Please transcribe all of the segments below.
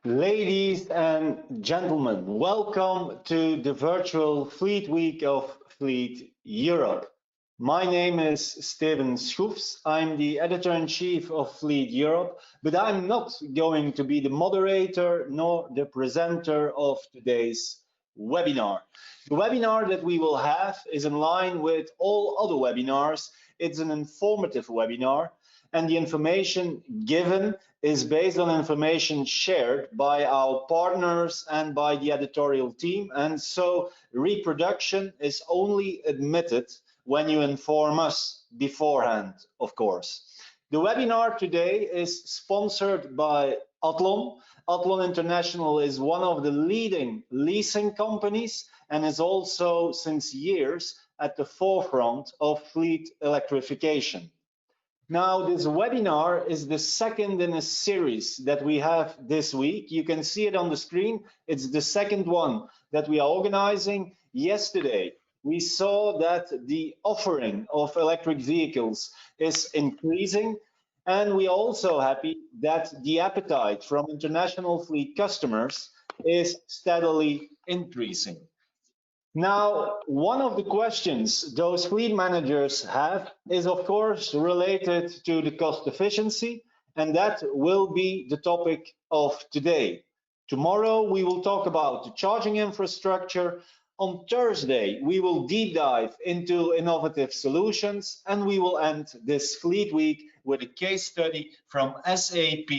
Ladies and gentlemen, welcome to the virtual Fleet Week of Fleet Europe. My name is Steven Schroefs. I'm the editor-in-chief of Fleet Europe, but I'm not going to be the moderator nor the presenter of today's webinar. The webinar that we will have is in line with all other webinars. It's an informative webinar, and the information given is based on information shared by our partners and by the editorial team. And so reproduction is only admitted when you inform us beforehand, of course. The webinar today is sponsored by Athlon. Athlon International is one of the leading leasing companies and is also since years at the forefront of fleet electrification. Now, this webinar is the second in a series that we have this week. You can see it on the screen. It's the second one that we are organizing. Yesterday, we saw that the offering of electric vehicles is increasing, and we are also happy that the appetite from international fleet customers is steadily increasing. Now, one of the questions those fleet managers have is, of course, related to the cost efficiency, and that will be the topic of today. Tomorrow, we will talk about the charging infrastructure. On Thursday, we will deep dive into innovative solutions, and we will end this Fleet Week with a case study from SAP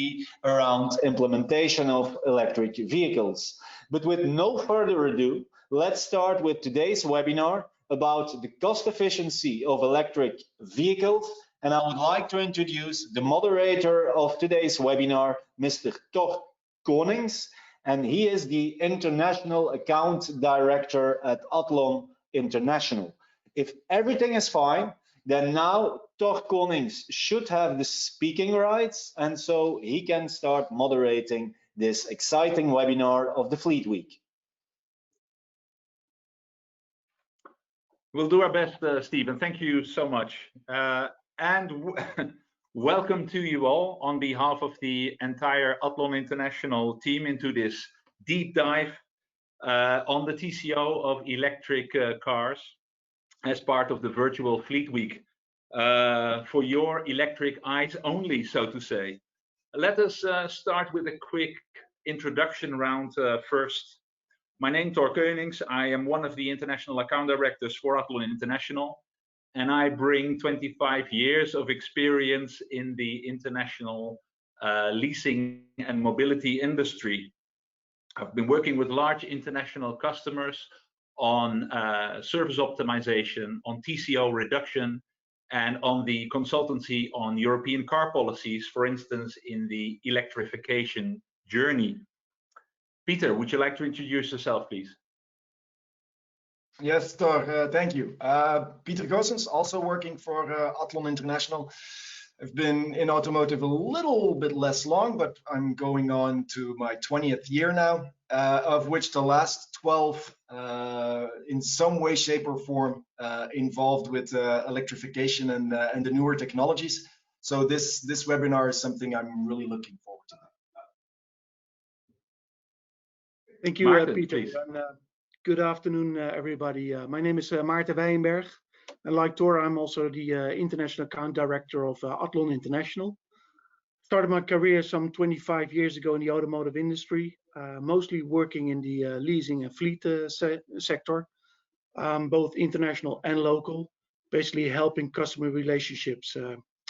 around implementation of electric vehicles. But with no further ado, let's start with today's webinar about the cost efficiency of electric vehicles. And I would like to introduce the moderator of today's webinar, Mr. Tor Konings, and he is the International Account Director at Athlon International. If everything is fine, then now Tor Konings should have the speaking rights, and so he can start moderating this exciting webinar of the Fleet Week. We'll do our best, Stephen. Thank you so much. Welcome to you all on behalf of the entire Athlon International team into this deep dive on the TCO of electric cars as part of the virtual Fleet Week for your electric eyes only, so to say. Let us start with a quick introduction round first. My name is Tor Konings. I am one of the international account directors for Athlon International, and I bring 25 years of experience in the international leasing and mobility industry. I've been working with large international customers on service optimization, on TCO reduction, and on the consultancy on European car policies, for instance, in the electrification journey. Peter, would you like to introduce yourself, please? Yes, Tor, thank you. Peter Goossens, also working for Athlon International. I've been in automotive a little bit less long, but I'm going on to my 20th year now, of which the last 12 in some way, shape or form involved with electrification and the newer technologies. So this webinar is something I'm really looking forward to. Thank you, Maarten, Peter. And, good afternoon, everybody. My name is Maarten Wijnberg, and like Tor, I'm also the International Account Director of Athlon International. Started my career some 25 years ago in the automotive industry, mostly working in the leasing and fleet sector, both international and local, basically helping customer relationships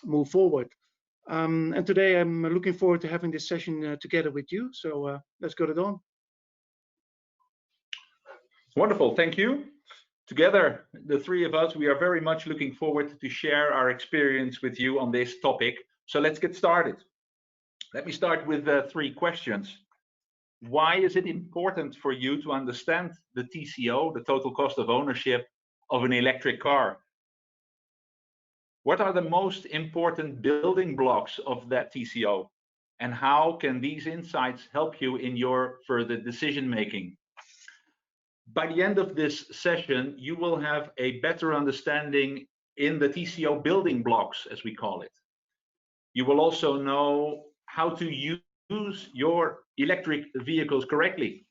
move forward. And today I'm looking forward to having this session together with you. So let's get it on. Wonderful, thank you. Together, the three of us, we are very much looking forward to share our experience with you on this topic. So let's get started. Let me start with three questions. Why is it important for you to understand the TCO, the total cost of ownership of an electric car? What are the most important building blocks of that TCO? And how can these insights help you in your further decision making? By the end of this session, you will have a better understanding in the TCO building blocks, as we call it. You will also know how to use use your electric vehicles correctly.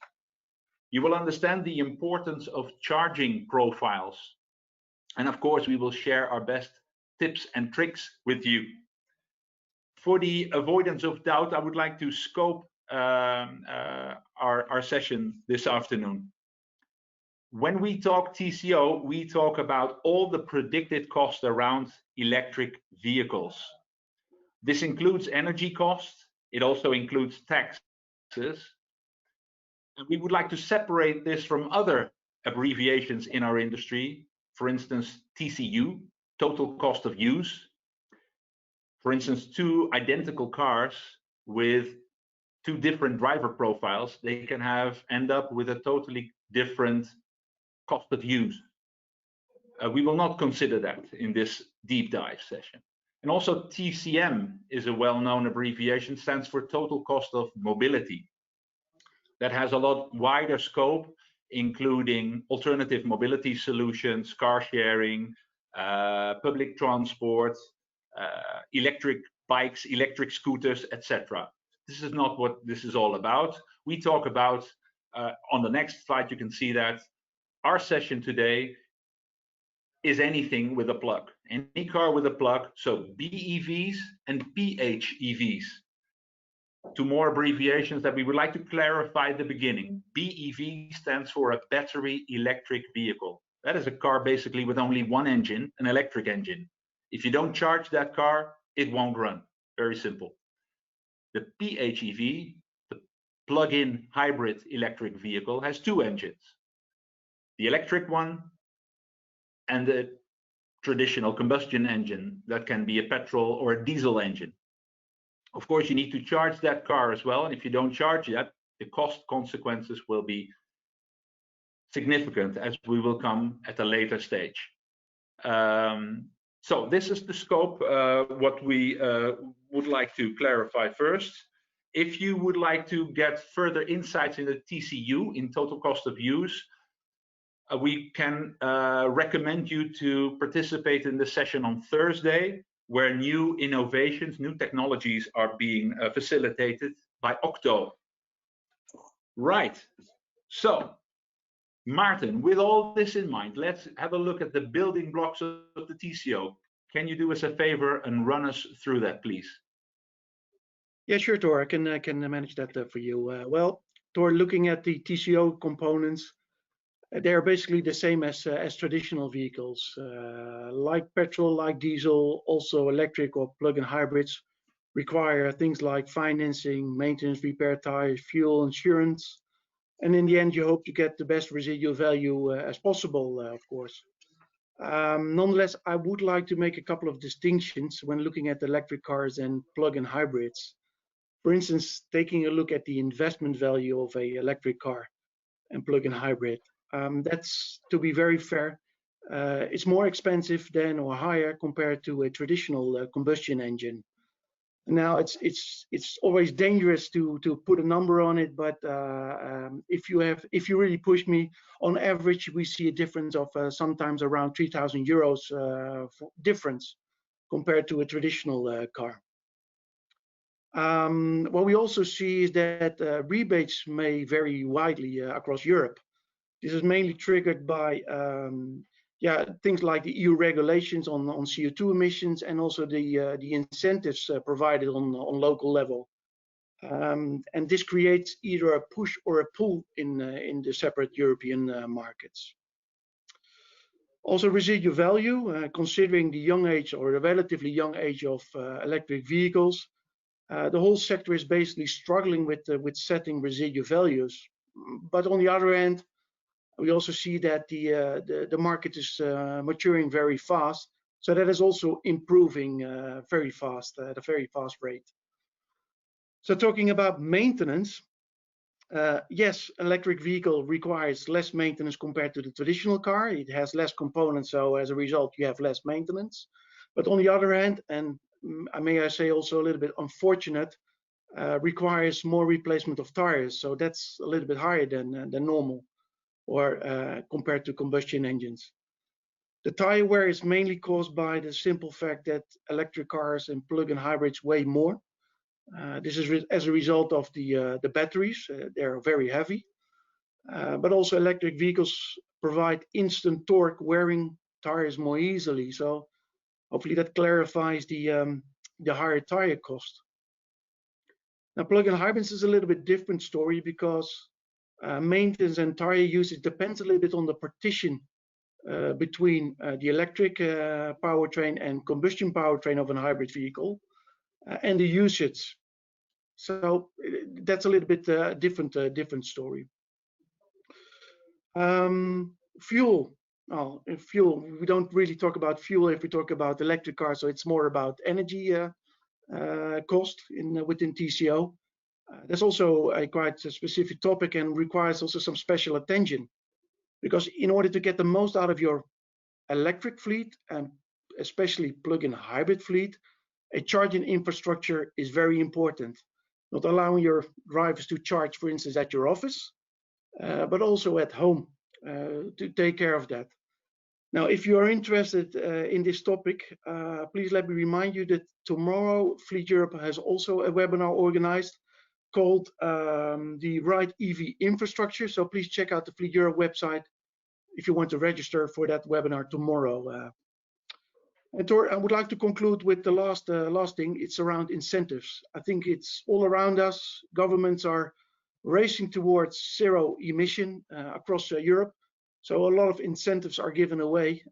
You will understand the importance of charging profiles. And of course, we will share our best tips and tricks with you. For the avoidance of doubt, I would like to scope our session this afternoon. When we talk TCO, we talk about all the predicted costs around electric vehicles. This includes energy costs. It also includes taxes. And we would like to separate this from other abbreviations in our industry. For instance, TCU, total cost of use. For instance, two identical cars with two different driver profiles, they can end up with a totally different cost of use. We will not consider that in this deep dive session. And also TCM is a well-known abbreviation, stands for total cost of mobility. That has a lot wider scope, including alternative mobility solutions, car sharing, public transport, electric bikes, electric scooters, etc. This is not what this is all about. We talk about, on the next slide, you can see that our session today is anything with a plug. Any car with a plug, so BEVs and PHEVs. Two more abbreviations that we would like to clarify at the beginning. BEV stands for a battery electric vehicle. That is a car basically with only one engine, an electric engine. If you don't charge that car, it won't run. Very simple. The PHEV, the plug-in hybrid electric vehicle, has two engines. The electric one and the traditional combustion engine that can be a petrol or a diesel engine. Of course, you need to charge that car as well, and if you don't charge that, the cost consequences will be significant, as we will come at a later stage. So this is the scope, what we would like to clarify first. If you would like to get further insights into TCU, in total cost of use, we can recommend you to participate in the session on Thursday, where new innovations, new technologies are being facilitated by Octo. Right, so Maarten, with all this in mind, let's have a look at the building blocks of the TCO. Can you do us a favor and run us through that, please? Yeah, sure, Tor. I can manage that for you. Well, Tor, looking at the TCO components, they are basically the same as traditional vehicles, like petrol, like diesel. Also, electric or plug-in hybrids require things like financing, maintenance, repair tires, fuel, insurance. And in the end, you hope to get the best residual value as possible, of course. Nonetheless, I would like to make a couple of distinctions when looking at electric cars and plug-in hybrids. For instance, taking a look at the investment value of an electric car and plug-in hybrid. That's, to be very fair, it's more expensive than or higher compared to a traditional combustion engine. Now, it's always dangerous to put a number on it, but if you really push me, on average, we see a difference of sometimes around 3,000 euros difference compared to a traditional car. What we also see is that rebates may vary widely across Europe. This is mainly triggered by things like the EU regulations on CO2 emissions and also the incentives provided on local level. And this creates either a push or a pull in the separate European markets. Also, residual value, considering the young age or the relatively young age of electric vehicles, the whole sector is basically struggling with setting residual values. But on the other hand, we also see that the market is maturing very fast, so that is also improving very fast at a very fast rate. So talking about maintenance, yes, electric vehicle requires less maintenance compared to the traditional car. It has less components, so as a result, you have less maintenance. But on the other hand, and may I say also a little bit unfortunate, requires more replacement of tires. So that's a little bit higher than normal, or compared to combustion engines. The tire wear is mainly caused by the simple fact that electric cars and plug-in hybrids weigh more. This is as a result of the batteries. They're very heavy, but also electric vehicles provide instant torque, wearing tires more easily. So hopefully that clarifies the higher tire cost. Now, plug-in hybrids is a little bit different story because maintenance and tire usage depends a little bit on the partition between the electric powertrain and combustion powertrain of a hybrid vehicle and the usage. So that's a little bit different story. Fuel. Well, fuel. We don't really talk about fuel if we talk about electric cars, so it's more about energy cost within TCO. That's also a quite specific topic and requires also some special attention, because in order to get the most out of your electric fleet and especially plug-in hybrid fleet, a charging infrastructure is very important. Not allowing your drivers to charge, for instance, at your office, but also at home to take care of that. Now, if you are interested in this topic, please let me remind you that tomorrow Fleet Europe has also a webinar organized called the Right EV Infrastructure. So please check out the Fleet Europe website if you want to register for that webinar tomorrow. And Tor, I would like to conclude with the last thing. It's around incentives. I think it's all around us. Governments are racing towards zero emission across Europe. So a lot of incentives are given away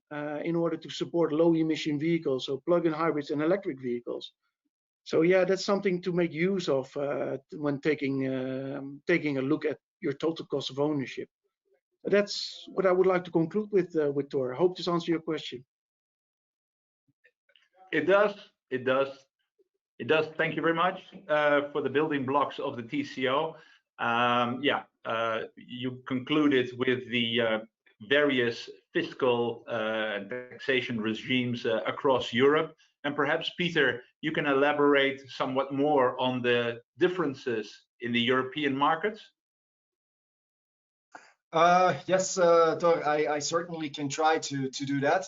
in order to support low emission vehicles, so plug-in hybrids and electric vehicles. So yeah, that's something to make use of when taking a look at your total cost of ownership. That's what I would like to conclude with Tor. I hope this answers your question. It does. It does. It does. Thank you very much for the building blocks of the TCO. You concluded with the various fiscal and taxation regimes across Europe. And perhaps, Peter, you can elaborate somewhat more on the differences in the European markets? Yes, Tor, I certainly can try to do that.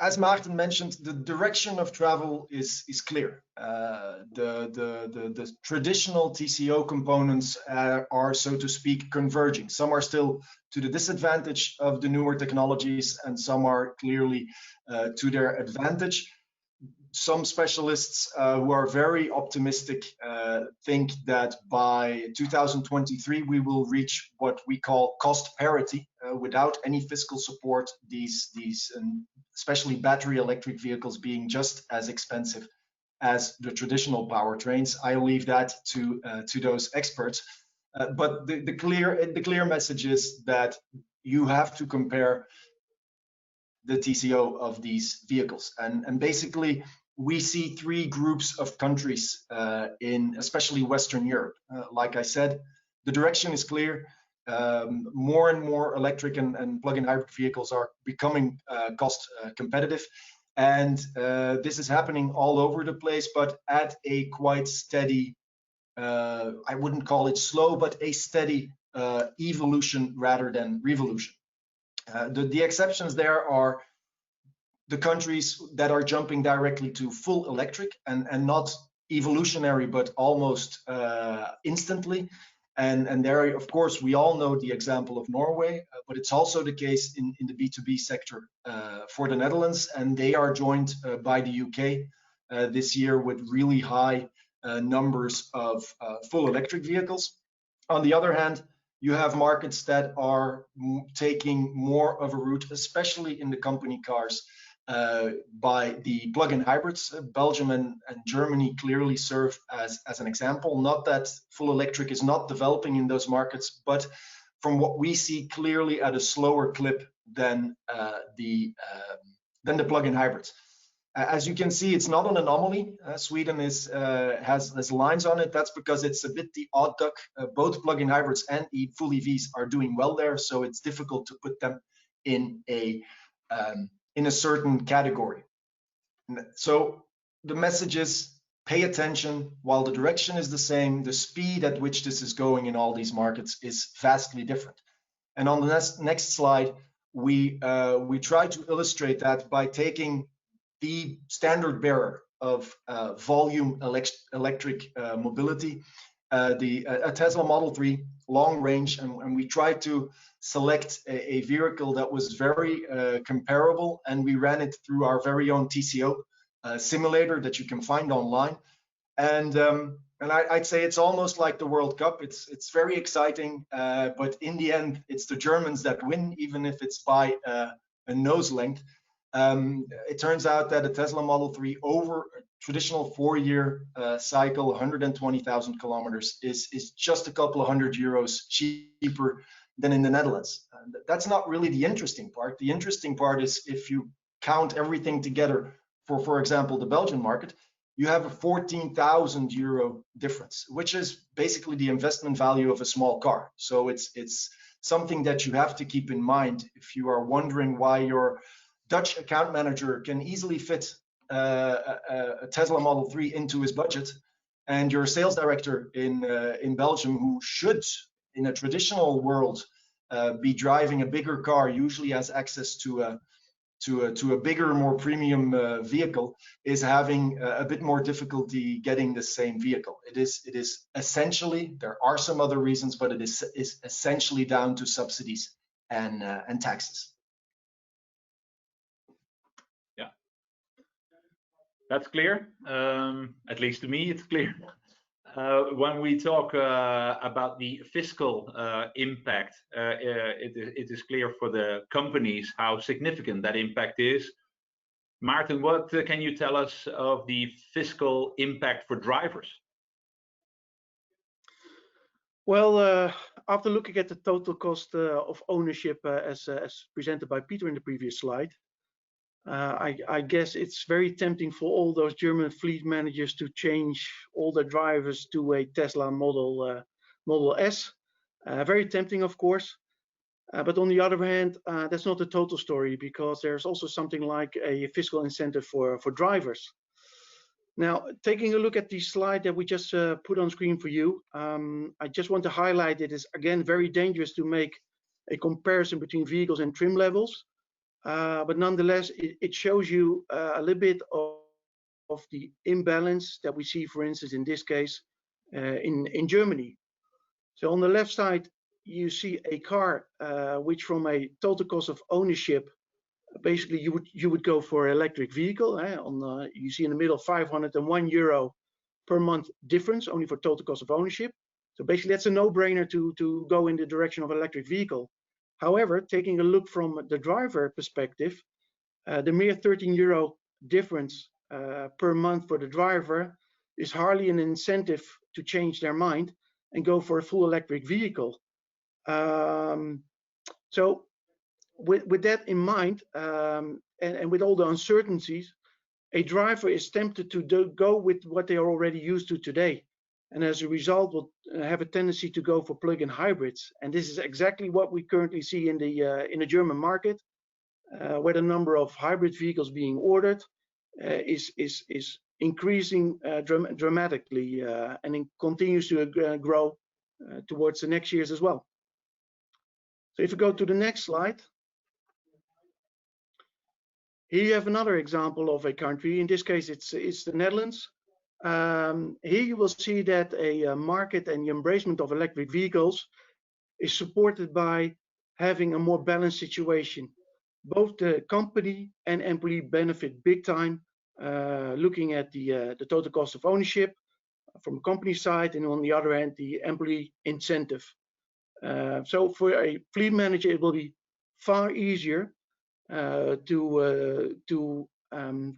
As Maarten mentioned, the direction of travel is clear. The traditional TCO components are, so to speak, converging. Some are still to the disadvantage of the newer technologies, and some are clearly to their advantage. Some specialists who are very optimistic think that by 2023 we will reach what we call cost parity without any fiscal support. These especially battery electric vehicles being just as expensive as the traditional powertrains. I leave that to those experts. But the clear message is that you have to compare the TCO of these vehicles, and basically we see three groups of countries in especially Western Europe. Like I said, the direction is clear. More and more electric and plug-in hybrid vehicles are becoming cost competitive, and this is happening all over the place, but at a quite steady, I wouldn't call it slow, but a steady evolution rather than revolution. The exceptions there are the countries that are jumping directly to full electric and not evolutionary, but almost instantly. And there, of course, we all know the example of Norway, but it's also the case in the B2B sector for the Netherlands, and they are joined by the UK this year with really high numbers of full electric vehicles. On the other hand, you have markets that are taking more of a route, especially in the company cars, by the plug-in hybrids. Belgium and Germany clearly serve as an example. Not that full electric is not developing in those markets, but from what we see, clearly at a slower clip than the plug-in hybrids. As you can see, it's not an anomaly. Sweden has lines on it. That's because it's a bit the odd duck. Both plug-in hybrids and full EVs are doing well there, so it's difficult to put them in a certain category. So the message is pay attention. While the direction is the same, the speed at which this is going in all these markets is vastly different. And on the next slide, we try to illustrate that by taking the standard bearer of volume electric mobility, a Tesla Model 3 long range, and we tried to select a vehicle that was very comparable, and we ran it through our very own TCO simulator that you can find online. And I'd say it's almost like the World Cup. It's very exciting, but in the end, it's the Germans that win, even if it's by a nose length. It turns out that a Tesla Model 3 over a traditional 4-year cycle, 120,000 kilometers, is just a couple of €100 cheaper than in the Netherlands. That's not really the interesting part. The interesting part is if you count everything together for example, the Belgian market, you have a €14,000 difference, which is basically the investment value of a small car. So it's something that you have to keep in mind if you are wondering why your Dutch account manager can easily fit a Tesla Model 3 into his budget, and your sales director in Belgium, who should, in a traditional world, be driving a bigger car, usually has access to a bigger, more premium vehicle, is having a bit more difficulty getting the same vehicle. It is essentially, there are some other reasons, but it is essentially down to subsidies and taxes. Yeah, that's clear. At least to me, it's clear. When we talk about the fiscal impact, it is clear for the companies how significant that impact is. Maarten, what can you tell us of the fiscal impact for drivers? Well, after looking at the total cost of ownership as presented by Peter in the previous slide, I guess it's very tempting for all those German fleet managers to change all their drivers to a Tesla Model S. Very tempting, of course. But on the other hand, that's not the total story, because there's also something like a fiscal incentive for drivers. Now, taking a look at the slide that we just put on screen for you, I just want to highlight it is, again, very dangerous to make a comparison between vehicles and trim levels. But nonetheless, it shows you a little bit of the imbalance that we see, for instance, in this case, in Germany. So on the left side, you see a car which, from a total cost of ownership, basically you would go for an electric vehicle. You see in the middle €501 per month difference only for total cost of ownership. So basically, that's a no-brainer to go in the direction of electric vehicle. However, taking a look from the driver perspective, the mere €13 difference per month for the driver is hardly an incentive to change their mind and go for a full electric vehicle. So with that in mind, and with all the uncertainties, a driver is tempted to go with what they are already used to today, and as a result will have a tendency to go for plug-in hybrids. And this is exactly what we currently see in the German market, where the number of hybrid vehicles being ordered is increasing dramatically, and it continues to grow towards the next years as well. So if we go to the next slide, here you have another example of a country. In this case, it's the Netherlands. Here you will see that a market and the embracement of electric vehicles is supported by having a more balanced situation. Both the company and employee benefit big time, looking at the total cost of ownership from the company side, and on the other hand, the employee incentive. So for a fleet manager, it will be far easier to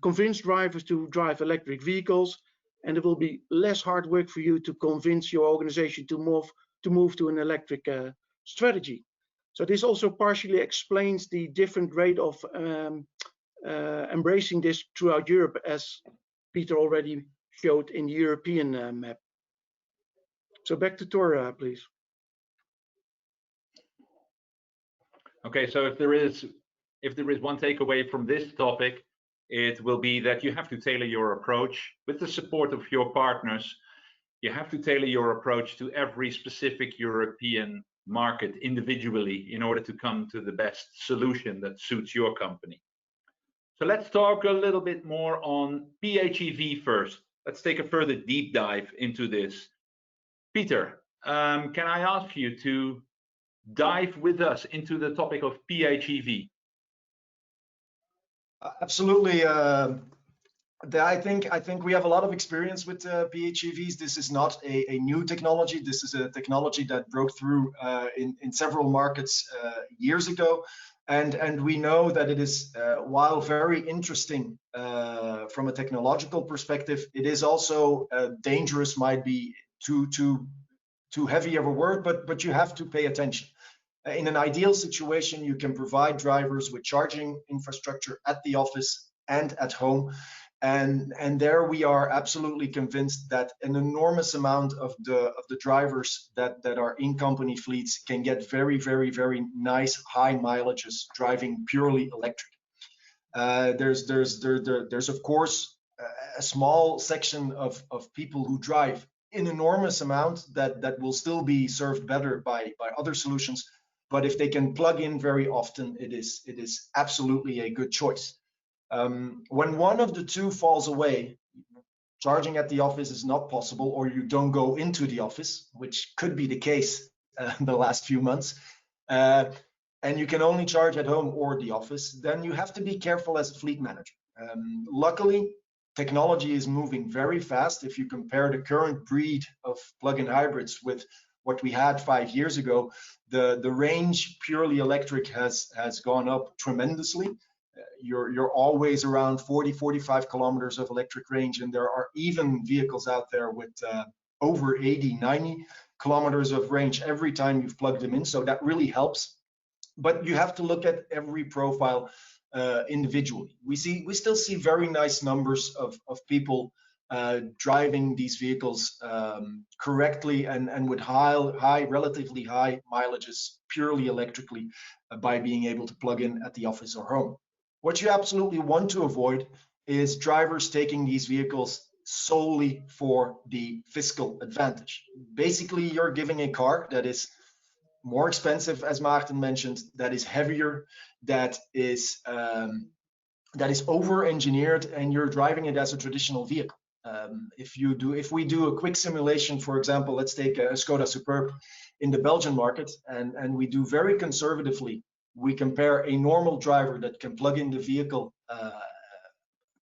convince drivers to drive electric vehicles, and it will be less hard work for you to convince your organization to move to an electric strategy. So this also partially explains the different rate of embracing this throughout Europe, as Peter already showed in the European map. So back to Tor, please. Okay, so if there is one takeaway from this topic, it will be that you have to tailor your approach with the support of your partners. You have to tailor your approach to every specific European market individually in order to come to the best solution that suits your company. So let's talk a little bit more on PHEV first. Let's take a further deep dive into this. Peter, can I ask you to dive with us into the topic of PHEV? Absolutely. I think we have a lot of experience with PHEVs. This is not a new technology. This is a technology that broke through in several markets years ago. And we know that it is, while very interesting from a technological perspective, it is also dangerous, might be too heavy of a word, but you have to pay attention. In an ideal situation, you can provide drivers with charging infrastructure at the office and at home. And there we are absolutely convinced that an enormous amount of the drivers that are in company fleets can get very, very, very nice high mileages driving purely electric. There's of course a small section of people who drive an enormous amount that will still be served better by other solutions. But if they can plug in very often, it is absolutely a good choice. When one of the two falls away, charging at the office is not possible, or you don't go into the office, which could be the case the last few months, and you can only charge at home or the office, then you have to be careful as a fleet manager. Luckily, technology is moving very fast. If you compare the current breed of plug-in hybrids with what we had 5 years ago, the range purely electric has gone up tremendously. You're always around 40-45 kilometers of electric range, and there are even vehicles out there with over 80-90 kilometers of range every time you've plugged them in, so that really helps. But you have to look at every profile individually. We still see very nice numbers of people driving these vehicles correctly and with relatively high mileages purely electrically by being able to plug in at the office or home. What you absolutely want to avoid is drivers taking these vehicles solely for the fiscal advantage. Basically, you're giving a car that is more expensive, as Maarten mentioned, that is heavier, that is over-engineered, and you're driving it as a traditional vehicle. If we do a quick simulation, for example, let's take a Skoda Superb in the Belgian market, and we do very conservatively. We compare a normal driver that can plug in the vehicle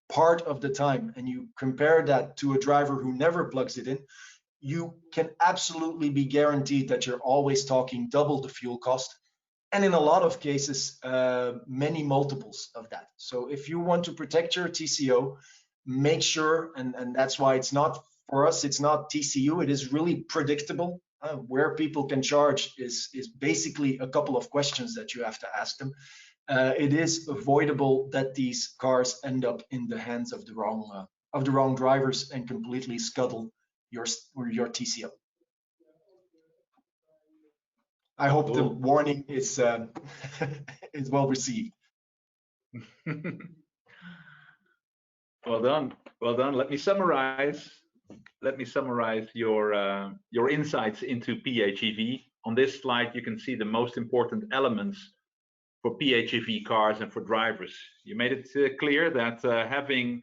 part of the time, and you compare that to a driver who never plugs it in, you can absolutely be guaranteed that you're always talking double the fuel cost, and in a lot of cases, many multiples of that. So if you want to protect your TCO, make sure, and that's why it's not, for us, it's not TCU, it is really predictable. Where people can charge is basically a couple of questions that you have to ask them. It is avoidable that these cars end up in the hands of the wrong drivers and completely scuttle your TCO. I hope the warning is is well received. Well done, well done. Let me summarize your insights into PHEV. On this slide, you can see the most important elements for PHEV cars and for drivers. You made it clear that having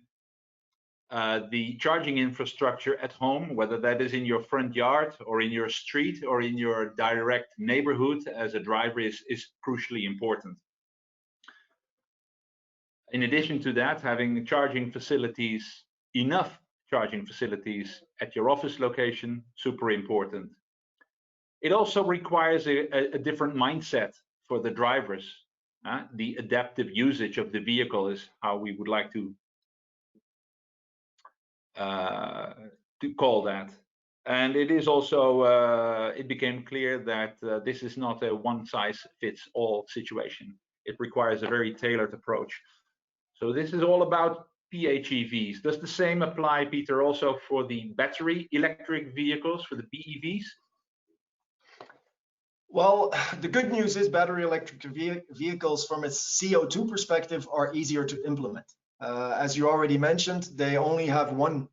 the charging infrastructure at home, whether that is in your front yard or in your street or in your direct neighborhood as a driver, is crucially important. In addition to that, having charging facilities, enough charging facilities at your office location, super important. It also requires a different mindset for the drivers. The adaptive usage of the vehicle is how we would like to call that. And it is also, it became clear that this is not a one-size-fits-all situation. It requires a very tailored approach. So this is all about PHEVs. Does the same apply, Peter, also for the battery electric vehicles, for the BEVs? Well, the good news is battery electric vehicles from a CO2 perspective are easier to implement. As you already mentioned, they only have one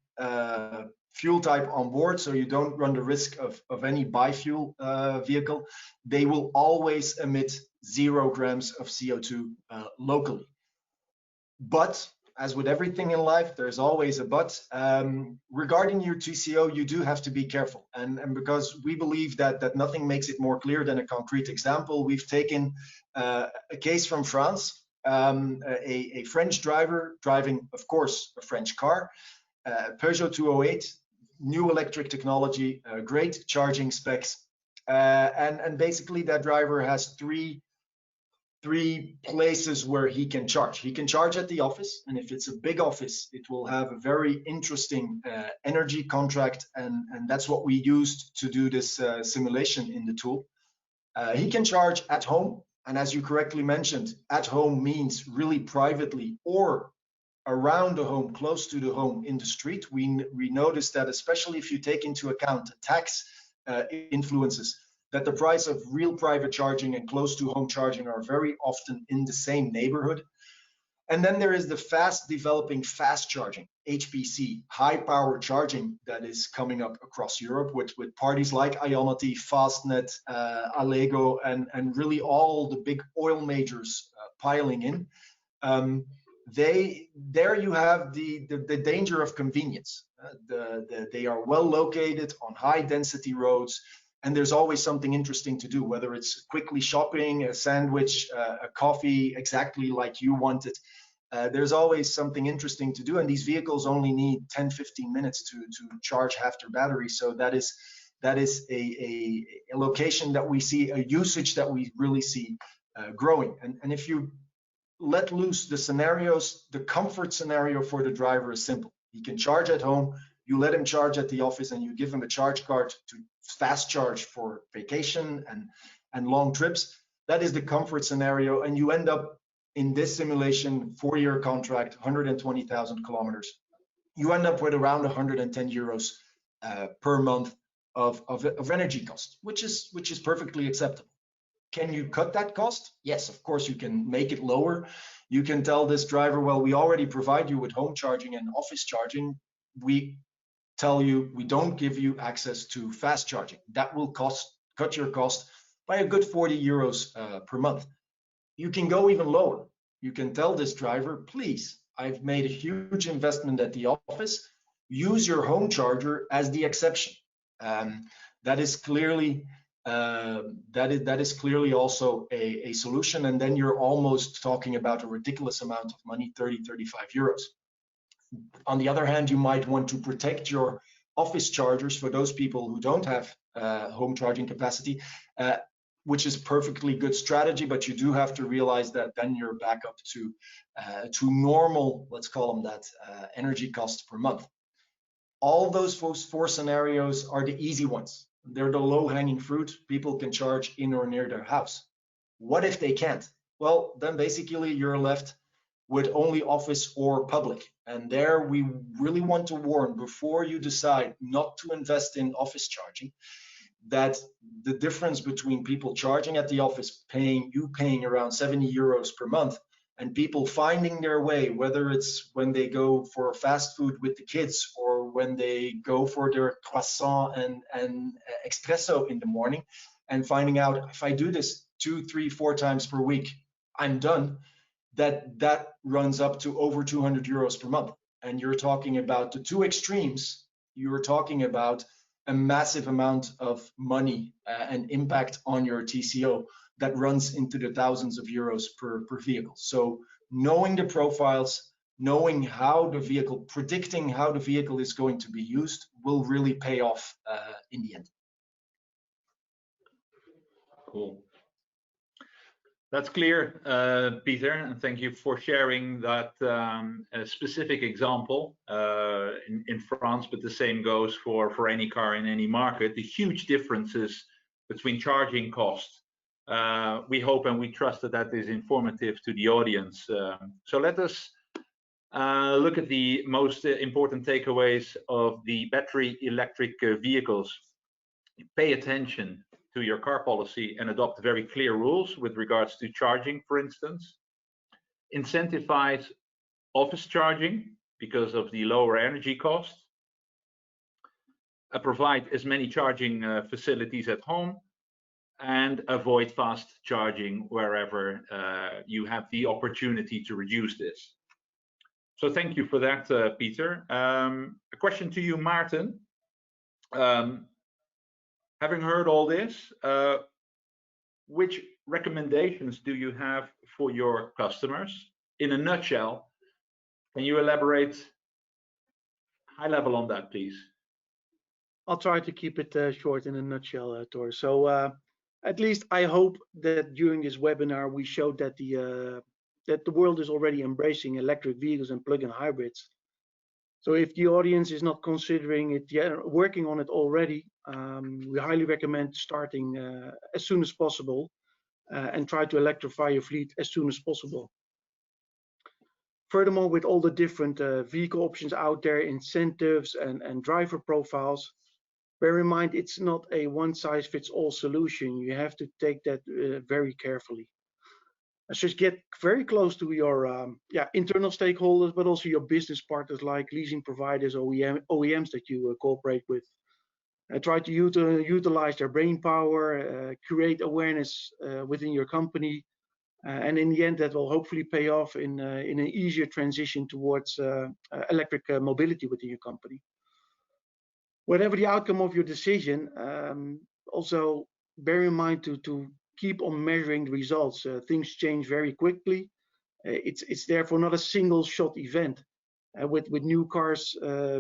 fuel type on board, so you don't run the risk of any biofuel vehicle. They will always emit 0 grams of CO2 locally. But as with everything in life, there's always a but. Regarding your TCO, you do have to be careful. And because we believe that nothing makes it more clear than a concrete example, we've taken a case from France, a French driver driving, of course, a French car, Peugeot 208, new electric technology, great charging specs. And basically that driver has three places where he can charge. He can charge at the office, and if it's a big office, it will have a very interesting energy contract, and that's what we used to do this simulation in the tool. He can charge at home, and as you correctly mentioned, at home means really privately or around the home, close to the home in the street. We noticed that, especially if you take into account tax influences, that the price of real private charging and close to home charging are very often in the same neighborhood. And then there is the fast developing fast charging, HPC, high power charging, that is coming up across Europe with parties like Ionity, Fastnet, Allego, and really all the big oil majors piling in. There you have the danger of convenience. They are well located on high density roads, and there's always something interesting to do, whether it's quickly shopping, a sandwich, a coffee, exactly like you want it. There's always something interesting to do, and these vehicles only need 10-15 minutes to charge half their battery. So that is a location that we see, a usage that we really see growing. And if you let loose the scenarios, the comfort scenario for the driver is simple. He can charge at home, you let him charge at the office, and you give him a charge card to fast charge for vacation and long trips. That is the comfort scenario, and you end up in this simulation, 4-year contract, 120,000 kilometers. You end up with around 110 euros per month of energy cost, which is perfectly acceptable. Can you cut that cost? Yes, of course you can make it lower. You can tell this driver, well, we already provide you with home charging and office charging. We tell you we don't give you access to fast charging. That will cut your cost by a good 40 euros per month. You can go even lower. You can tell this driver, please, I've made a huge investment at the office. Use your home charger as the exception. That is clearly also a solution, and then you're almost talking about a ridiculous amount of money, 30-35 euros. On the other hand, you might want to protect your office chargers for those people who don't have home charging capacity, which is perfectly good strategy, but you do have to realize that then you're back up to normal, let's call them that, energy costs per month. All those four scenarios are the easy ones. They're the low-hanging fruit. People can charge in or near their house. What if they can't? Well, then basically you're left with only office or public. And there we really want to warn, before you decide not to invest in office charging, that the difference between people charging at the office, paying around 70 euros per month, and people finding their way, whether it's when they go for fast food with the kids or when they go for their croissant and espresso in the morning, and finding out, if I do this 2, 3, 4 times per week, I'm done, that runs up to over 200 euros per month. And you're talking about the two extremes. You're talking about a massive amount of money and impact on your TCO that runs into the thousands of euros per vehicle. So knowing the profiles, knowing how the vehicle, predicting how the vehicle is going to be used will really pay off in the end. Cool. That's clear, Peter, and thank you for sharing that specific example in France, but the same goes for any car in any market. The huge differences between charging costs. We hope and we trust that is informative to the audience. So let us look at the most important takeaways of the battery electric vehicles. Pay attention to your car policy and adopt very clear rules with regards to charging, for instance. Incentivize office charging because of the lower energy cost. Provide as many charging facilities at home, and avoid fast charging wherever you have the opportunity to reduce this. So thank you for that, Peter. A question to you, Maarten. Having heard all this, which recommendations do you have for your customers? In a nutshell, can you elaborate high level on that, please? I'll try to keep it short in a nutshell, Tor. So at least I hope that during this webinar we showed that the world is already embracing electric vehicles and plug-in hybrids. So if the audience is not considering it yet, working on it already, we highly recommend starting as soon as possible and try to electrify your fleet as soon as possible. Furthermore, with all the different vehicle options out there, incentives and driver profiles, bear in mind it's not a one-size-fits-all solution. You have to take that very carefully. Just get very close to your internal stakeholders, but also your business partners like leasing providers, OEMs that you cooperate with. Try to utilize their brain power, create awareness within your company, and in the end, that will hopefully pay off in an easier transition towards electric mobility within your company. Whatever the outcome of your decision, also bear in mind to keep on measuring the results. Things change very quickly. It's therefore not a single shot event. With new cars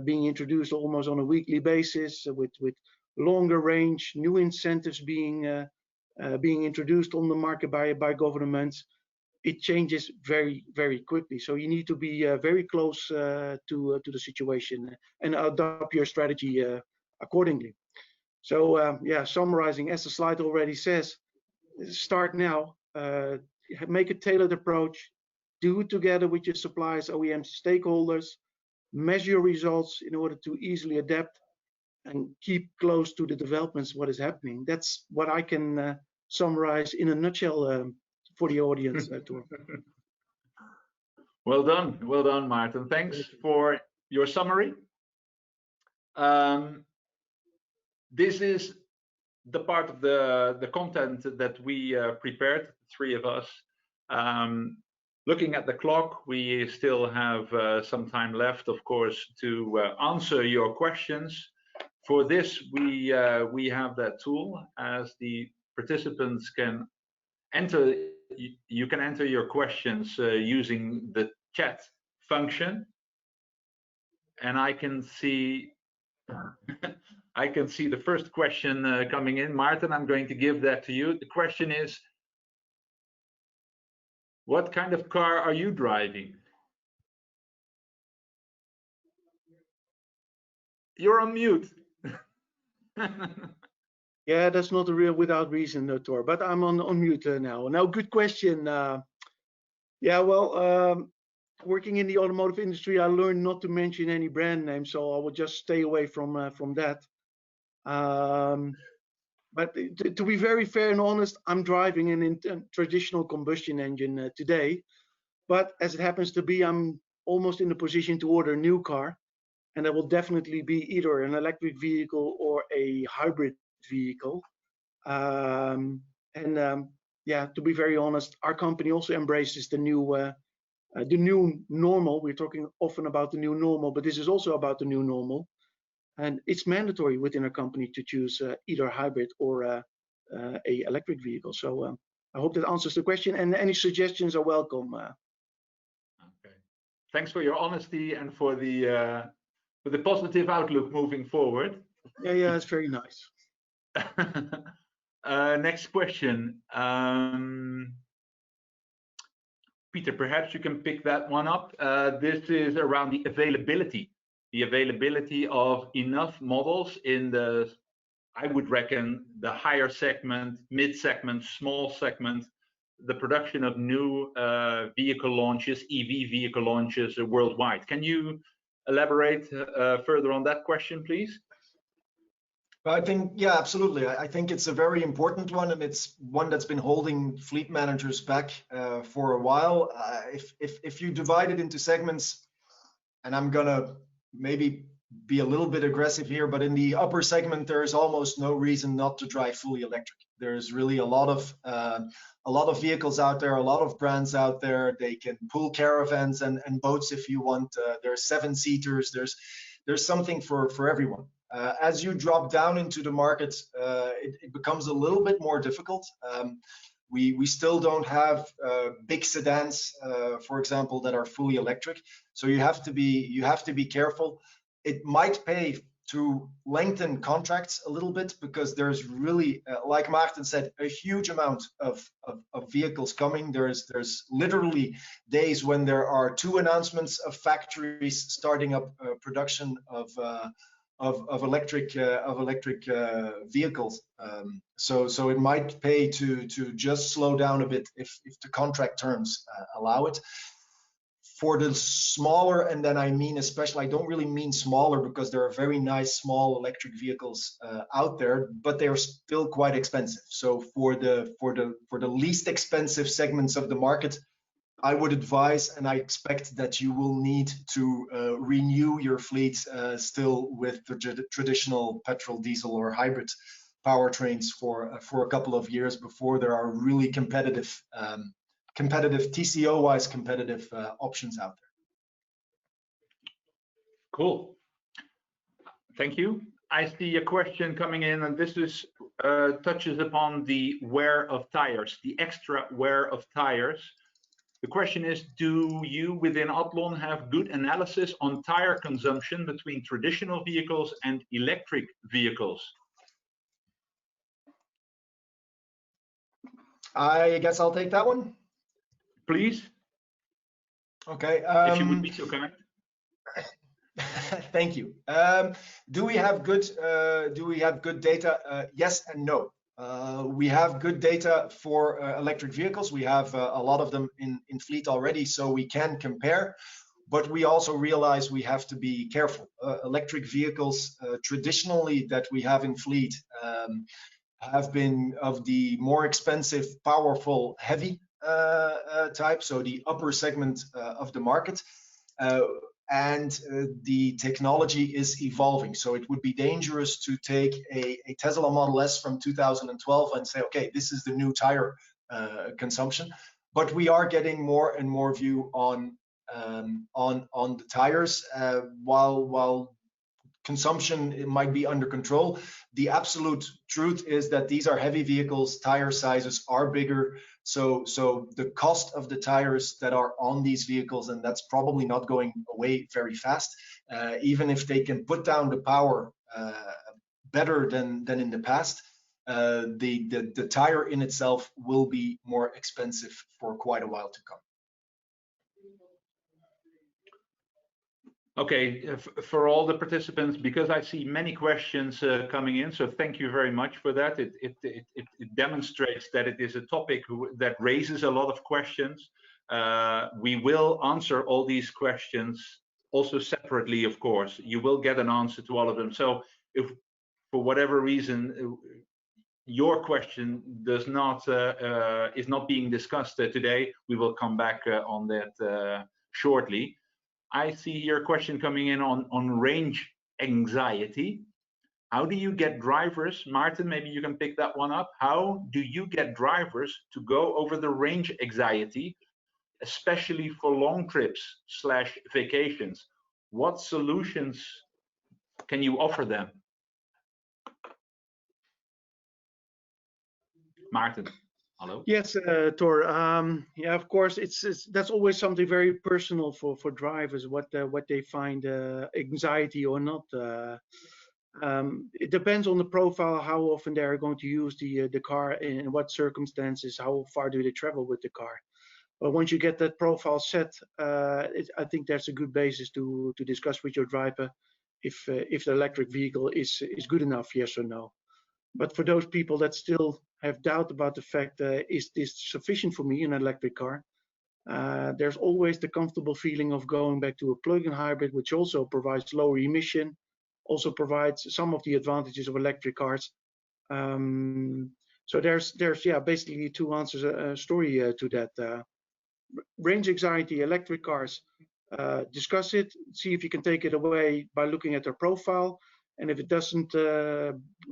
being introduced almost on a weekly basis, with longer range, new incentives being introduced on the market by governments, it changes very, very quickly. So you need to be very close to the situation and adopt your strategy accordingly. So summarizing, as the slide already says, start now, make a tailored approach, do it together with your suppliers, OEMs, stakeholders, measure your results in order to easily adapt and keep close to the developments, what is happening. That's what I can summarize in a nutshell for the audience. Well done, Maarten. Thanks for your summary. This is the part of the content that we prepared, three of us. Looking at the clock, we still have some time left, of course, to answer your questions. For this, we have that tool, as the participants can enter. You can enter your questions using the chat function, and I can see the first question coming in. Maarten, I'm going to give that to you. The question is, what kind of car are you driving? You're on mute. Yeah, that's not a real without reason, Tor, but I'm on mute now. Now, good question. Working in the automotive industry, I learned not to mention any brand names, so I will just stay away from that. But to be very fair and honest, I'm driving a traditional combustion engine today, but as it happens to be, I'm almost in a position to order a new car, and that will definitely be either an electric vehicle or a hybrid vehicle. To be very honest, our company also embraces the new normal. We're talking often about the new normal, but this is also about the new normal. And it's mandatory within a company to choose either hybrid or a electric vehicle. So I hope that answers the question, and any suggestions are welcome. Okay. Thanks for your honesty and for the positive outlook moving forward. Yeah, it's very nice. Next question. Peter, perhaps you can pick that one up. This is around the availability of enough models in the, I would reckon, the higher segment, mid segment, small segment, the production of new vehicle launches, EV vehicle launches worldwide. Can you elaborate further on that question, please? I think, yeah, absolutely. I think it's a very important one, and it's one that's been holding fleet managers back for a while. If you divide it into segments, and I'm gonna maybe be a little bit aggressive here, but in the upper segment, there is almost no reason not to drive fully electric. There's really a lot of vehicles out there, a lot of brands out there. They can pull caravans and boats if you want. There's 7-seaters. There's something for everyone. As you drop down into the market, it becomes a little bit more difficult. We still don't have big sedans, for example, that are fully electric. So you have to be careful. It might pay to lengthen contracts a little bit, because there's really, like Maarten said, a huge amount of vehicles coming. There's literally days when there are 2 announcements of factories starting up production of electric vehicles. So it might pay to just slow down a bit if the contract terms allow it. For the smaller, and then I mean especially, I don't really mean smaller, because there are very nice small electric vehicles out there, but they are still quite expensive. So for the least expensive segments of the market, I would advise, and I expect that you will need to renew your fleet still with the traditional petrol, diesel, or hybrid powertrains for a couple of years before there are really competitive TCO-wise competitive options out there. Cool. Thank you. I see a question coming in, and this is touches upon the wear of tires, the extra wear of tires. The question is, do you within Athlon have good analysis on tire consumption between traditional vehicles and electric vehicles? I guess I'll take that one. Please. Okay. If you would be so kind. Thank you. Do we have good data? Yes and no. We have good data for electric vehicles. We have a lot of them in fleet already, so we can compare. But we also realize we have to be careful. Electric vehicles traditionally that we have in fleet have been of the more expensive, powerful, heavy type, so the upper segment of the market. And the technology is evolving. So it would be dangerous to take a Tesla Model S from 2012 and say, okay, this is the new tire consumption. But we are getting more and more view on the tires, while consumption, it might be under control. The absolute truth is that these are heavy vehicles, tire sizes are bigger. So the cost of the tires that are on these vehicles, and that's probably not going away very fast, even if they can put down the power better than in the past, the tire in itself will be more expensive for quite a while to come. Okay, for all the participants, because I see many questions coming in, so thank you very much for that. It demonstrates that it is a topic that raises a lot of questions. We will answer all these questions also separately, of course. You will get an answer to all of them. So if for whatever reason your question does not is not being discussed today, we will come back on that shortly. I see here a question coming in on range anxiety. How do you get drivers, Maarten, maybe you can pick that one up. How do you get drivers to go over the range anxiety, especially for long trips / vacations? What solutions can you offer them? Maarten. Hello. Yes, Tor. Yeah, of course, that's always something very personal for drivers, what they find anxiety or not. It depends on the profile, how often they are going to use the car, in what circumstances, how far do they travel with the car. But once you get that profile set, I think that's a good basis to discuss with your driver if the electric vehicle is good enough, yes or no. But for those people that still have doubt about the fact, is this sufficient for me, an electric car? There's always the comfortable feeling of going back to a plug-in hybrid, which also provides lower emission, also provides some of the advantages of electric cars. So there's yeah, basically two answers, story to that. Range anxiety, electric cars discuss it, see if you can take it away by looking at their profile, and if it doesn't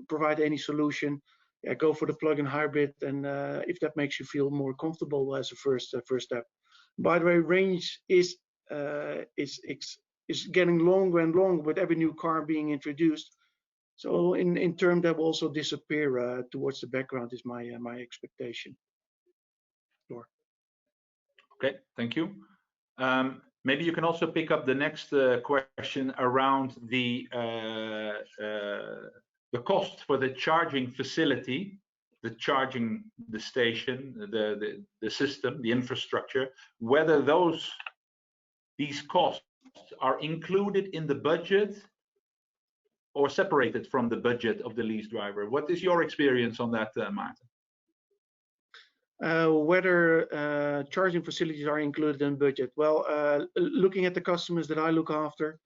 provide any solution, go for the plug-in hybrid, and if that makes you feel more comfortable as a first step. By the way, range is getting longer and longer with every new car being introduced. So in turn, that will also disappear towards the background is my expectation. Sure. Okay, thank you. Maybe you can also pick up the next question around the cost for the charging facility, the station, the system, the infrastructure, whether these costs are included in the budget or separated from the budget of the lease driver. What is your experience on that, Maarten? Whether charging facilities are included in budget. Well, looking at the customers that I look after,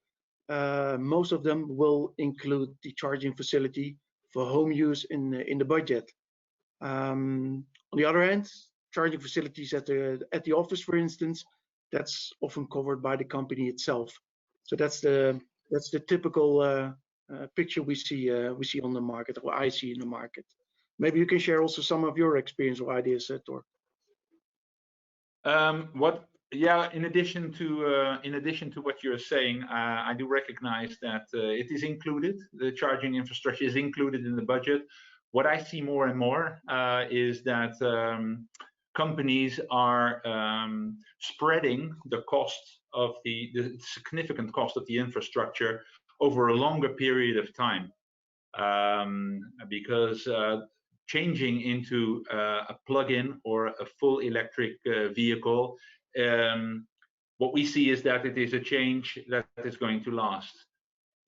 most of them will include the charging facility for home use in the budget. On the other hand, charging facilities at the office, for instance, that's often covered by the company itself. So that's the typical picture we see on the market, or I see in the market. Maybe you can share also some of your experience or ideas, Thor. In addition to what you're saying, I do recognize that it is included. The charging infrastructure is included in the budget. What I see more and more is that companies are spreading the cost of the significant cost of the infrastructure over a longer period of time, because changing into a plug-in or a full electric vehicle, what we see is that it is a change that is going to last.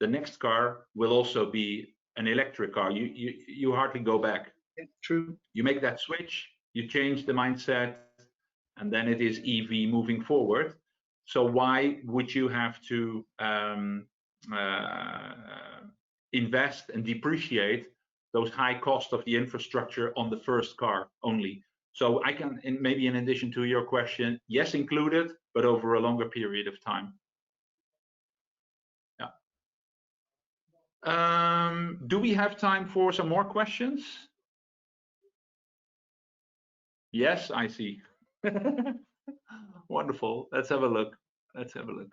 The next car will also be an electric car. You hardly go back. True. You make that switch, you change the mindset, and then it is EV moving forward. So why would you have to invest and depreciate those high costs of the infrastructure on the first car only? So I can, maybe in addition to your question, yes, included, but over a longer period of time. Yeah. Do we have time for some more questions? Yes, I see. Wonderful. Let's have a look. Let's have a look.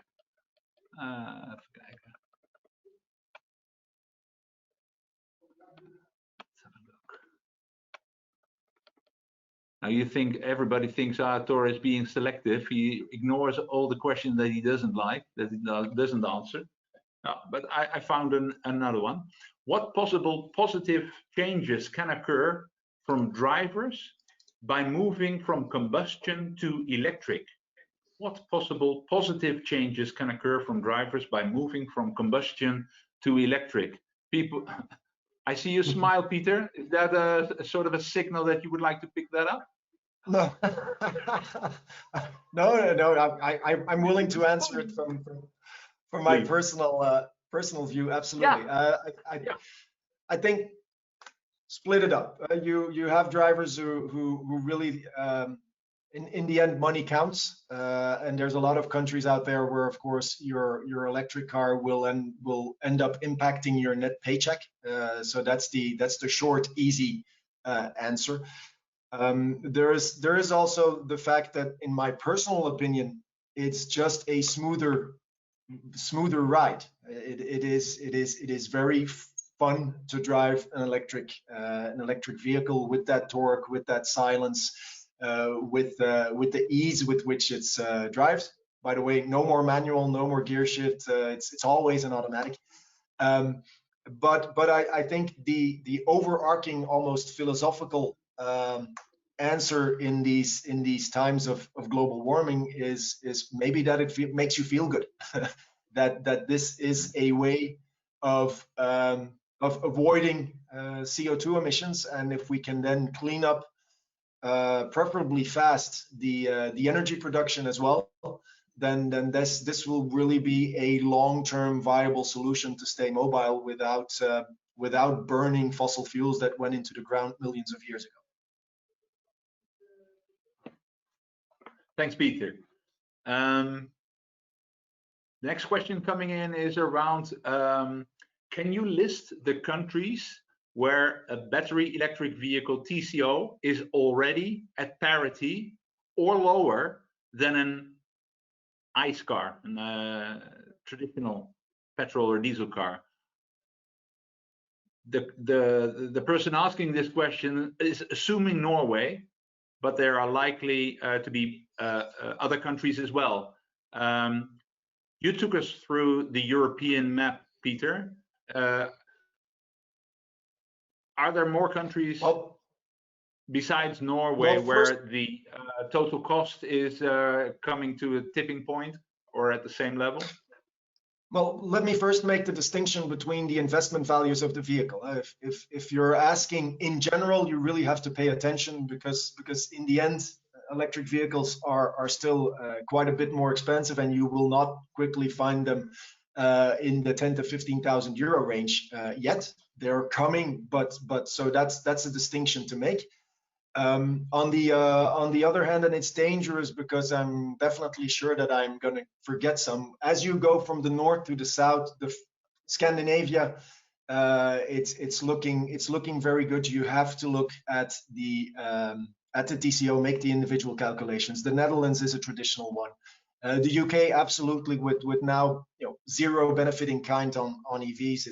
Now you think everybody thinks Thor is being selective. He ignores all the questions that he doesn't like, that he doesn't answer. No, but I found another one. What possible positive changes can occur from drivers by moving from combustion to electric? What possible positive changes can occur from drivers by moving from combustion to electric? People, I see you smile, Peter. Is that a sort of a signal that you would like to pick that up? No, no. I'm willing to answer it from my personal view. Absolutely. Yeah. I think split it up. You have drivers who really, in the end, money counts, and there's a lot of countries out there where, of course, your electric car will end up impacting your net paycheck. So that's the short, easy answer. There is also the fact that, in my personal opinion, it's just a smoother ride. It is very fun to drive an electric vehicle with that torque, with that silence, with the ease with which it's drives. By the way, no more manual, no more gear shift. It's always an automatic. But I think the overarching, almost philosophical answer in these times of global warming is maybe that it makes you feel good. that this is a way of avoiding CO2 emissions, and if we can then clean up, preferably fast, the energy production as well, then this will really be a long-term viable solution to stay mobile without burning fossil fuels that went into the ground millions of years ago. Thanks, Peter. The next question coming in is around, can you list the countries where a battery electric vehicle TCO is already at parity or lower than an ICE car, a traditional petrol or diesel car? The person asking this question is assuming Norway, but there are likely to be other countries as well. You took us through the European map, Peter. Are there more countries besides Norway where the total cost is coming to a tipping point or at the same level? Well, let me first make the distinction between the investment values of the vehicle. If you're asking in general, you really have to pay attention because in the end, electric vehicles are still quite a bit more expensive, and you will not quickly find them in the 10 to 15,000 euro range yet. They're coming, but so that's a distinction to make. On the other hand, and it's dangerous because I'm definitely sure that I'm going to forget some. As you go from the north to the south, the Scandinavia, it's looking very good. You have to look at the TCO, make the individual calculations. The Netherlands is a traditional one. The UK, absolutely, with now zero benefiting kind on EVs,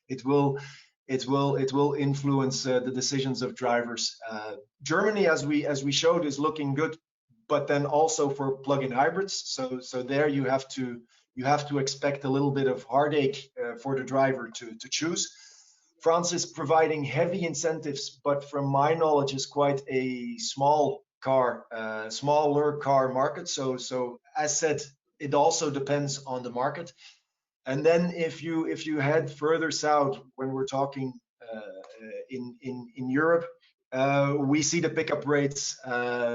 it will influence the decisions of drivers. Germany, as we showed, is looking good, but then also for plug-in hybrids. So there you have to expect a little bit of heartache for the driver to choose. France is providing heavy incentives, but from my knowledge is quite a smaller car market. So as said, it also depends on the market. And then if you head further south, when we're talking in Europe, we see the pickup rates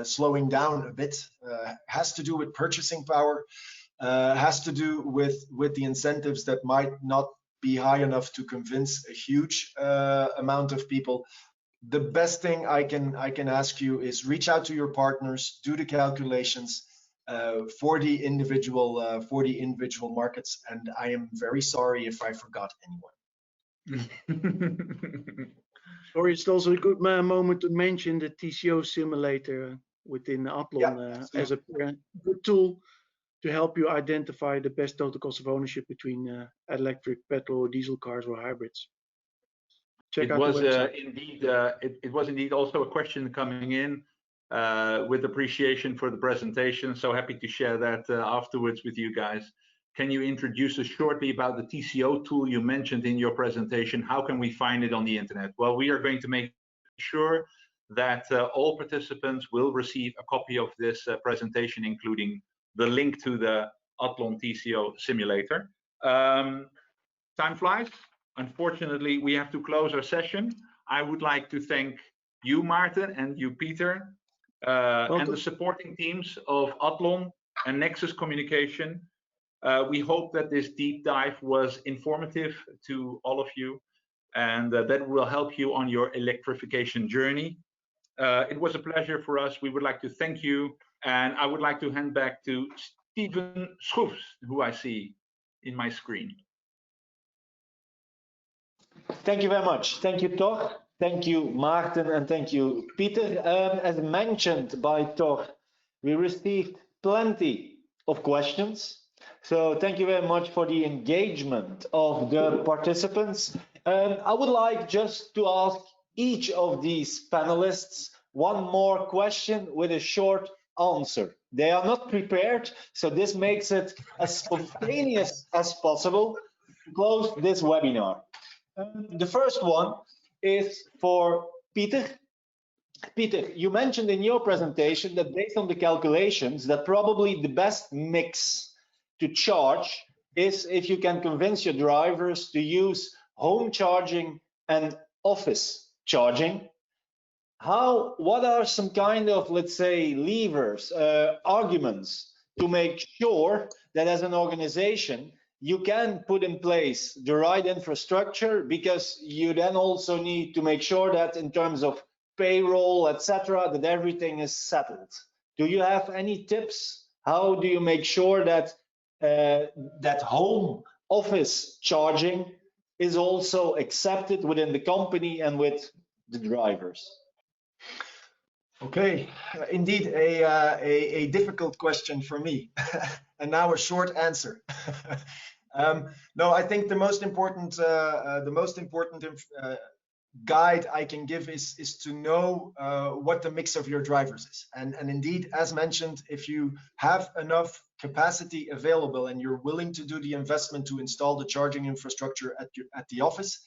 slowing down a bit. Has to do with purchasing power, has to do with the incentives that might not be high enough to convince a huge amount of people. The best thing I can ask you is reach out to your partners, do the calculations for the individual markets, and I am very sorry if I forgot anyone. Or it's also a good moment to mention the TCO simulator within Athlon as a good tool to help you identify the best total cost of ownership between electric, petrol, or diesel cars or hybrids. Check out the website. It was indeed also a question coming in with appreciation for the presentation. So happy to share that afterwards with you guys. Can you introduce us shortly about the TCO tool you mentioned in your presentation? How can we find it on the internet? Well, we are going to make sure that all participants will receive a copy of this presentation, including the link to the Athlon TCO simulator. Time flies. Unfortunately, we have to close our session. I would like to thank you, Maarten, and you, Peter, and the supporting teams of Athlon and Nexus Communication. We hope that this deep dive was informative to all of you, and that will help you on your electrification journey. It was a pleasure for us. We would like to thank you, and I would like to hand back to Steven Schroefs, who I see in my screen. Thank you very much. Thank you, Thor. Thank you, Maarten, and thank you, Peter. As mentioned by Thor, we received plenty of questions. So thank you very much for the engagement of the participants. I would like just to ask each of these panelists one more question with a short answer. They are not prepared, so this makes it as spontaneous as possible to close this webinar. The first one is for Peter. Peter, you mentioned in your presentation that based on the calculations that probably the best mix to charge is if you can convince your drivers to use home charging and office charging. What are some kind of, let's say, levers, arguments to make sure that as an organization you can put in place the right infrastructure, because you then also need to make sure that in terms of payroll, etc., that everything is settled. Do you have any tips? How do you make sure that that home office charging is also accepted within the company and with the drivers? Okay, indeed a difficult question for me, and now a short answer. No, I think the most important guide I can give is to know what the mix of your drivers is. And indeed, as mentioned, if you have enough capacity available and you're willing to do the investment to install the charging infrastructure at the office,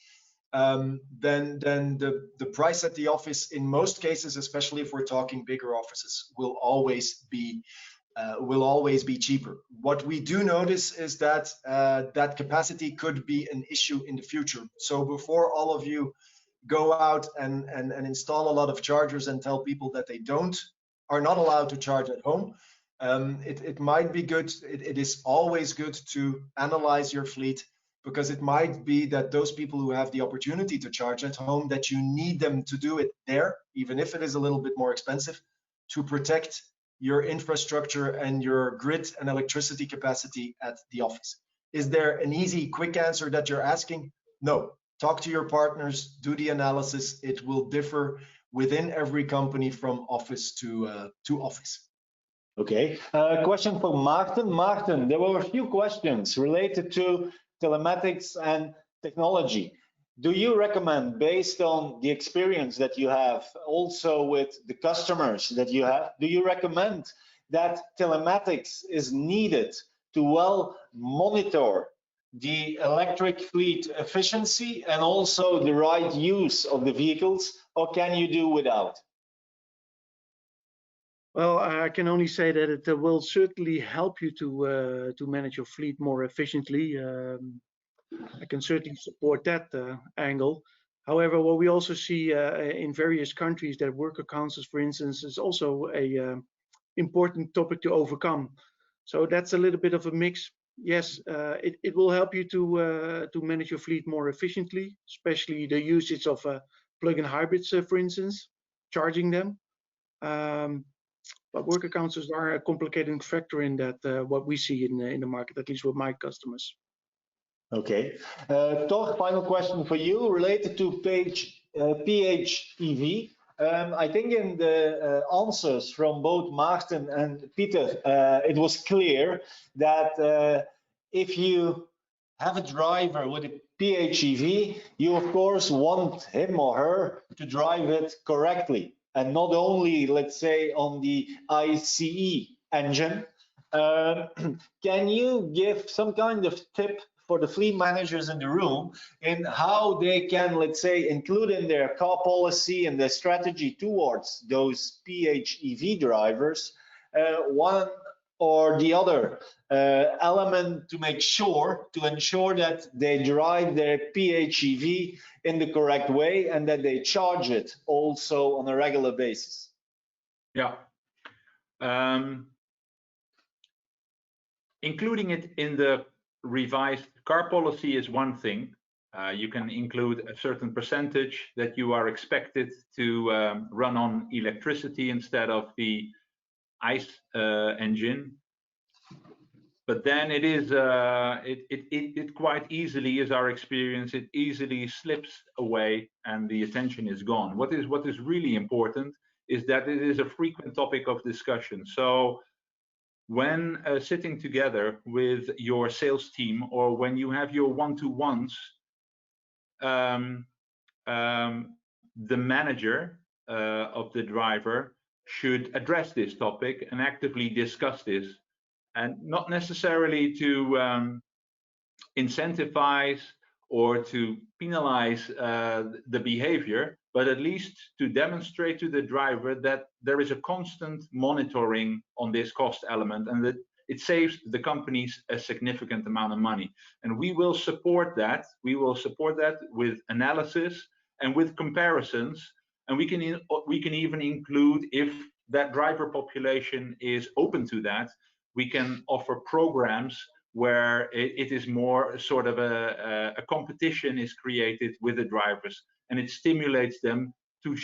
then the price at the office, in most cases, especially if we're talking bigger offices, will always be cheaper. What we do notice is that that capacity could be an issue in the future. So before all of you go out and install a lot of chargers and tell people that they are not allowed to charge at home, it might be good. It is always good to analyze your fleet, because it might be that those people who have the opportunity to charge at home, that you need them to do it there, even if it is a little bit more expensive, to protect your infrastructure and your grid and electricity capacity at the office. Is there an easy, quick answer that you're asking? No. Talk to your partners, do the analysis. It will differ within every company from office to office. Okay, question for Maarten. Maarten, there were a few questions related to telematics and technology. Do you recommend, based on the experience that you have also with the customers that you have, do you recommend that telematics is needed to well monitor the electric fleet efficiency and also the right use of the vehicles, or can you do without? Well, I can only say that it will certainly help you to manage your fleet more efficiently. I can certainly support that angle. However, what we also see in various countries, that worker councils, for instance, is also a important topic to overcome. So that's a little bit of a mix. Yes, it will help you to manage your fleet more efficiently, especially the usage of plug-in hybrids, for instance, charging them. But worker councils are a complicating factor in that, what we see in the market, at least with my customers. Okay. Toch, final question for you related to PHEV. I think in the answers from both Maarten and Peter, it was clear that if you have a driver with a PHEV, you of course want him or her to drive it correctly, and not only, let's say, on the ICE engine. Can you give some kind of tip for the fleet managers in the room in how they can, let's say, include in their car policy and their strategy towards those PHEV drivers one or the other element to ensure that they drive their PHEV in the correct way and that they charge it also on a regular basis? Yeah. Including it in the revised car policy is one thing. You can include a certain percentage that you are expected to run on electricity instead of the ICE engine. But then it is it quite easily, is our experience, it easily slips away and the attention is gone. What is really important is that it is a frequent topic of discussion. So when sitting together with your sales team, or when you have your one-to-ones, the manager of the driver should address this topic and actively discuss this, and not necessarily to incentivize or to penalize the behavior, but at least to demonstrate to the driver that there is a constant monitoring on this cost element and that it saves the companies a significant amount of money. And we will support that. We will support that with analysis and with comparisons. And we can even include, if that driver population is open to that, we can offer programs where it is more sort of a competition is created with the drivers, and it stimulates them to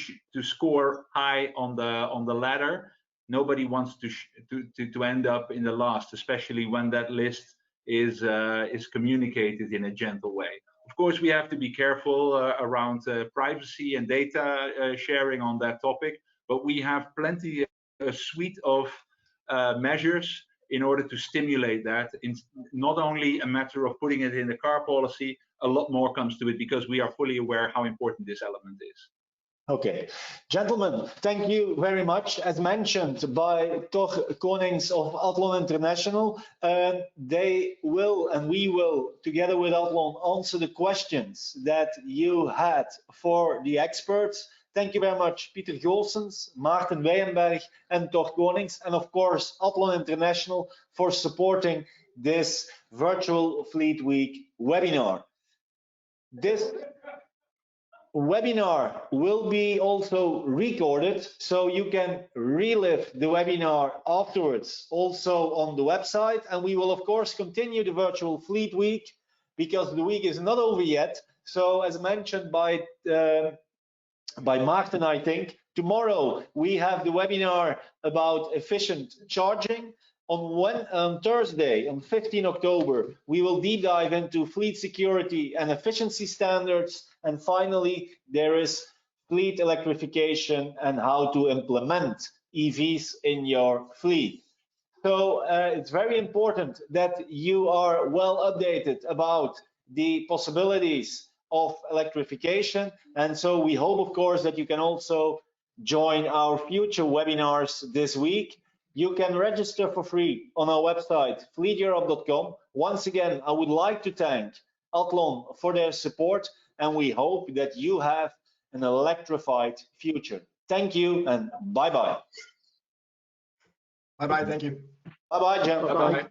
score high on the ladder. Nobody wants to end up in the last, especially when that list is communicated in a gentle way. Of course, we have to be careful around privacy and data sharing on that topic, but we have plenty, a suite of measures in order to stimulate that. It's not only a matter of putting it in the car policy, a lot more comes to it because we are fully aware how important this element is. Okay, gentlemen, thank you very much. As mentioned by Tor Konings of Athlon International, they will and we will, together with Athlon, answer the questions that you had for the experts. Thank you very much, Pieter Goossens, Maarten Weyenberg, and Tor Konings, and of course, Athlon International for supporting this Virtual Fleet Week webinar. This webinar will be also recorded, so you can relive the webinar afterwards also on the website, and we will of course continue the Virtual Fleet Week because the week is not over yet. So as mentioned by Maarten, I think tomorrow we have the webinar about efficient charging. On Thursday, on 15 October, we will deep dive into fleet security and efficiency standards. And finally, there is fleet electrification and how to implement EVs in your fleet. So it's very important that you are well updated about the possibilities of electrification. And so we hope, of course, that you can also join our future webinars this week. You can register for free on our website, fleeteurope.com. Once again, I would like to thank Athlon for their support, and we hope that you have an electrified future. Thank you and bye-bye. Bye-bye, thank you. Bye-bye, Jen. Bye-bye.